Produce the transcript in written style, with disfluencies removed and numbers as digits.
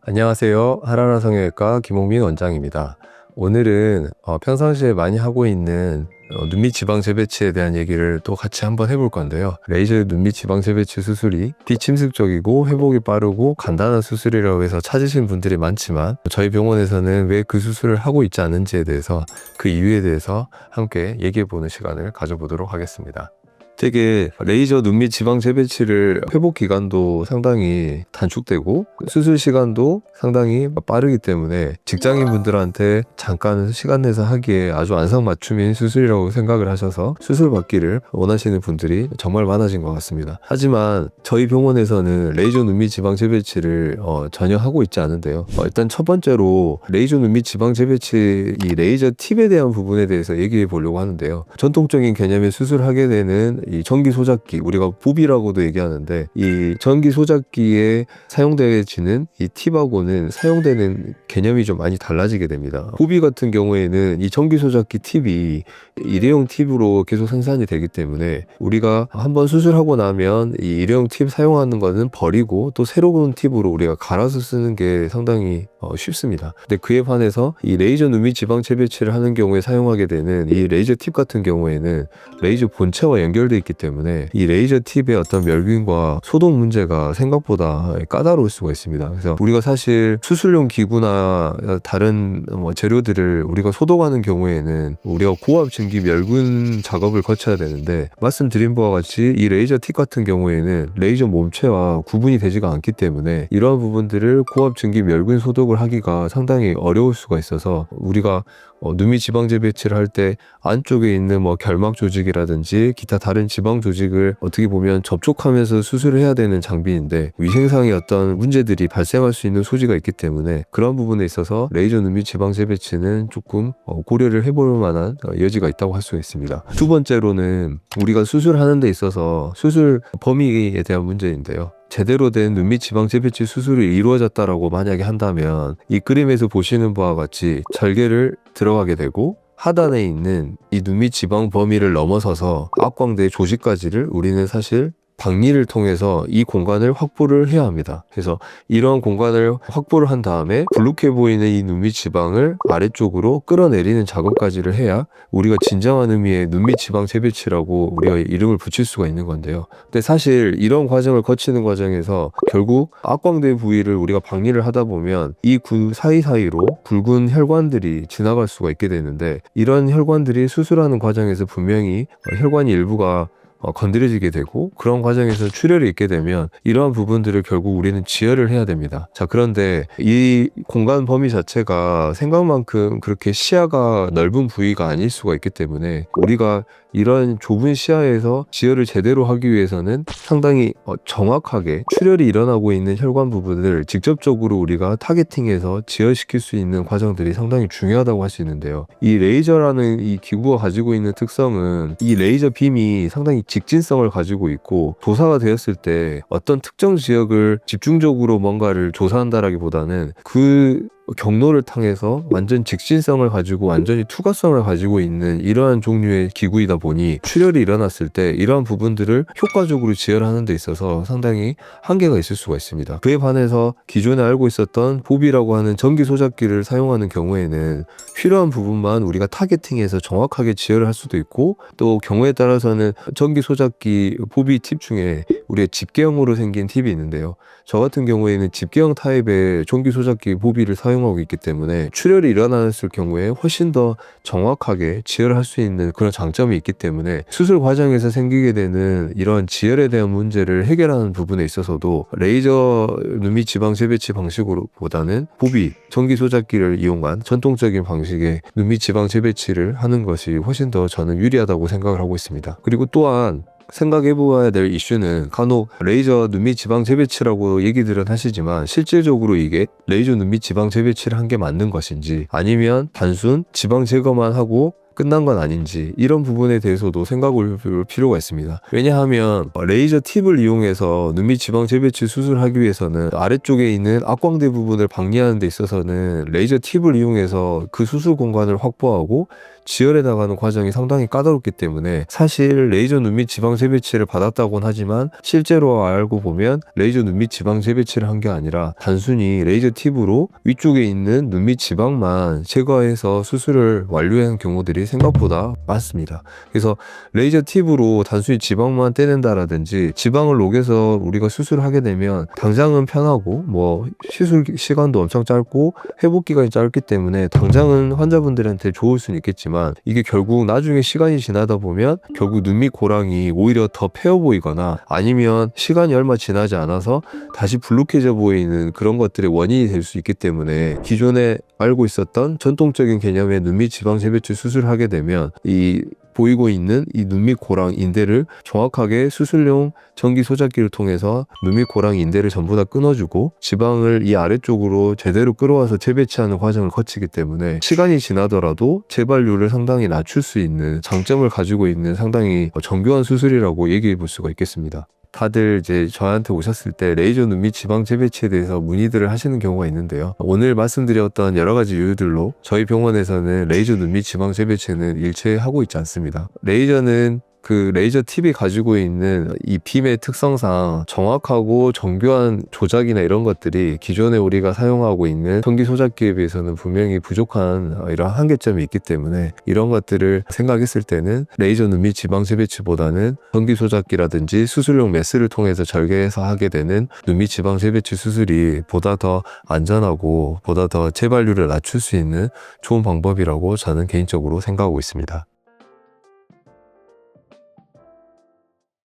안녕하세요. 하라라 성형외과 김홍민 원장입니다. 오늘은 평상시에 많이 하고 있는 눈밑 지방 재배치에 대한 얘기를 또 같이 한번 해볼 건데요. 레이저 눈밑 지방 재배치 수술이 비침습적이고 회복이 빠르고 간단한 수술이라고 해서 찾으신 분들이 많지만 저희 병원에서는 왜 그 수술을 하고 있지 않은지에 대해서 그 이유에 대해서 함께 얘기해보는 시간을 가져보도록 하겠습니다. 되게 레이저 눈밑 지방 재배치를 회복 기간도 상당히 단축되고 수술 시간도 상당히 빠르기 때문에 직장인 분들한테 잠깐 시간 내서 하기에 아주 안성맞춤인 수술이라고 생각을 하셔서 수술 받기를 원하시는 분들이 정말 많아진 것 같습니다. 하지만 저희 병원에서는 레이저 눈밑 지방 재배치를 전혀 하고 있지 않은데요. 일단 첫 번째로 레이저 눈밑 지방 재배치 이 레이저 팁에 대한 부분에 대해서 얘기해 보려고 하는데요. 전통적인 개념의 수술하게 되는 이 전기 소작기, 우리가 부비라고도 얘기하는데 이 전기 소작기에 사용되어지는 이 팁하고는 사용되는 개념이 좀 많이 달라지게 됩니다. 부비 같은 경우에는 이 전기 소작기 팁이 일회용 팁으로 계속 생산이 되기 때문에 우리가 한번 수술하고 나면 이 일회용 팁 사용하는 거는 버리고 또 새로운 팁으로 우리가 갈아서 쓰는 게 상당히 쉽습니다. 근데 그에 반해서 이 레이저 눈밑 지방 재배치를 하는 경우에 사용하게 되는 이 레이저 팁 같은 경우에는 레이저 본체와 연결되어 있기 때문에 이 레이저 팁의 어떤 멸균과 소독 문제가 생각보다 까다로울 수가 있습니다. 그래서 우리가 사실 수술용 기구나 다른 재료들을 우리가 소독하는 경우에는 우리가 고압 증기 멸균 작업을 거쳐야 되는데 말씀드린 바와 같이 이 레이저 팁 같은 경우에는 레이저 몸체와 구분이 되지가 않기 때문에 이러한 부분들을 고압 증기 멸균 소독을 하기가 상당히 어려울 수가 있어서 우리가 눈밑 지방 재배치를 할 때 안쪽에 있는 결막 조직이라든지 기타 다른 지방 조직을 어떻게 보면 접촉하면서 수술을 해야 되는 장비인데 위생상의 어떤 문제들이 발생할 수 있는 소지가 있기 때문에 그런 부분에 있어서 레이저 눈밑 지방 재배치는 조금 고려를 해볼 만한 여지가 있다고 할 수 있습니다. 두 번째로는 우리가 수술하는 데 있어서 수술 범위에 대한 문제인데요. 제대로 된 눈밑 지방 재배치 수술이 이루어졌다라고 만약에 한다면 이 그림에서 보시는 바와 같이 절개를 들어가게 되고 하단에 있는 이 눈밑 지방 범위를 넘어서서 악광대 조직까지를 우리는 사실 박리를 통해서 이 공간을 확보를 해야 합니다. 그래서 이러한 공간을 확보를 한 다음에 불룩해 보이는 이 눈밑 지방을 아래쪽으로 끌어내리는 작업까지를 해야 우리가 진정한 의미의 눈밑 지방 재배치라고 우리가 이름을 붙일 수가 있는 건데요. 근데 사실 이런 과정을 거치는 과정에서 결국 악광대 부위를 우리가 박리를 하다 보면 이 구 사이사이로 굵은 혈관들이 지나갈 수가 있게 되는데 이런 혈관들이 수술하는 과정에서 분명히 혈관이 일부가 건드려지게 되고 그런 과정에서 출혈이 있게 되면 이러한 부분들을 결국 우리는 지혈을 해야 됩니다. 자, 그런데 이 공간 범위 자체가 생각만큼 그렇게 시야가 넓은 부위가 아닐 수가 있기 때문에 우리가 이런 좁은 시야에서 지혈을 제대로 하기 위해서는 상당히 정확하게 출혈이 일어나고 있는 혈관 부분을 직접적으로 우리가 타겟팅해서 지혈시킬 수 있는 과정들이 상당히 중요하다고 할 수 있는데요. 이 레이저라는 이 기구가 가지고 있는 특성은 이 레이저 빔이 상당히 직진성을 가지고 있고 조사가 되었을 때 어떤 특정 지역을 집중적으로 뭔가를 조사한다라기보다는 그 경로를 통해서 완전 직진성을 가지고 완전히 투과성을 가지고 있는 이러한 종류의 기구이다 보니 출혈이 일어났을 때 이러한 부분들을 효과적으로 지혈하는 데 있어서 상당히 한계가 있을 수가 있습니다. 그에 반해서 기존에 알고 있었던 보비라고 하는 전기 소작기를 사용하는 경우에는 필요한 부분만 우리가 타겟팅해서 정확하게 지혈을 할 수도 있고 또 경우에 따라서는 전기 소작기 보비 팁 중에 우리의 집게형으로 생긴 팁이 있는데요. 저 같은 경우에는 집게형 타입의 전기 소작기 보비를 사용하고 있기 때문에 출혈이 일어났을 경우에 훨씬 더 정확하게 지혈을 할 수 있는 그런 장점이 있기 때문에 수술 과정에서 생기게 되는 이런 지혈에 대한 문제를 해결하는 부분에 있어서도 레이저 눈밑 지방 재배치 방식으로보다는 보비, 전기 소작기를 이용한 전통적인 방식의 눈밑 지방 재배치를 하는 것이 훨씬 더 저는 유리하다고 생각을 하고 있습니다. 그리고 또한 생각해 보아야 될 이슈는 간혹 레이저 눈밑 지방 재배치라고 얘기들은 하시지만 실질적으로 이게 레이저 눈밑 지방 재배치를 한 게 맞는 것인지 아니면 단순 지방 제거만 하고 끝난 건 아닌지 이런 부분에 대해서도 생각을 볼 필요가 있습니다. 왜냐하면 레이저 팁을 이용해서 눈밑 지방 재배치 수술하기 위해서는 아래쪽에 있는 악광대 부분을 박리하는 데 있어서는 레이저 팁을 이용해서 그 수술 공간을 확보하고 지혈해 나가는 과정이 상당히 까다롭기 때문에 사실 레이저 눈밑 지방 재배치를 받았다고는 하지만 실제로 알고 보면 레이저 눈밑 지방 재배치를 한 게 아니라 단순히 레이저 팁으로 위쪽에 있는 눈밑 지방만 제거해서 수술을 완료한 경우들이 생각보다 많습니다. 그래서 레이저 팁으로 단순히 지방만 떼낸다라든지 지방을 녹여서 우리가 수술을 하게 되면 당장은 편하고 뭐 시술 시간도 엄청 짧고 회복 기간이 짧기 때문에 당장은 환자분들한테 좋을 수는 있겠지만 이게 결국 나중에 시간이 지나다 보면 결국 눈밑 고랑이 오히려 더 패여 보이거나 아니면 시간이 얼마 지나지 않아서 다시 불룩해져 보이는 그런 것들의 원인이 될 수 있기 때문에 기존에 알고 있었던 전통적인 개념의 눈밑 지방 재배치 수술을 하게 되면 이 보이고 있는 이 눈밑 고랑 인대를 정확하게 수술용 전기 소작기를 통해서 눈밑 고랑 인대를 전부 다 끊어주고 지방을 이 아래쪽으로 제대로 끌어와서 재배치하는 과정을 거치기 때문에 시간이 지나더라도 재발률을 상당히 낮출 수 있는 장점을 가지고 있는 상당히 정교한 수술이라고 얘기해 볼 수가 있겠습니다. 다들 이제 저한테 오셨을 때 레이저 눈밑 지방 재배치에 대해서 문의들을 하시는 경우가 있는데요. 오늘 말씀드렸던 여러 가지 이유들로 저희 병원에서는 레이저 눈밑 지방 재배치는 일체 하고 있지 않습니다. 레이저는 그 레이저 팁이 가지고 있는 이 빔의 특성상 정확하고 정교한 조작이나 이런 것들이 기존에 우리가 사용하고 있는 전기 소작기에 비해서는 분명히 부족한 이런 한계점이 있기 때문에 이런 것들을 생각했을 때는 레이저 눈밑 지방 재배치보다는 전기 소작기라든지 수술용 메스를 통해서 절개해서 하게 되는 눈밑 지방 재배치 수술이 보다 더 안전하고 보다 더 재발률을 낮출 수 있는 좋은 방법이라고 저는 개인적으로 생각하고 있습니다.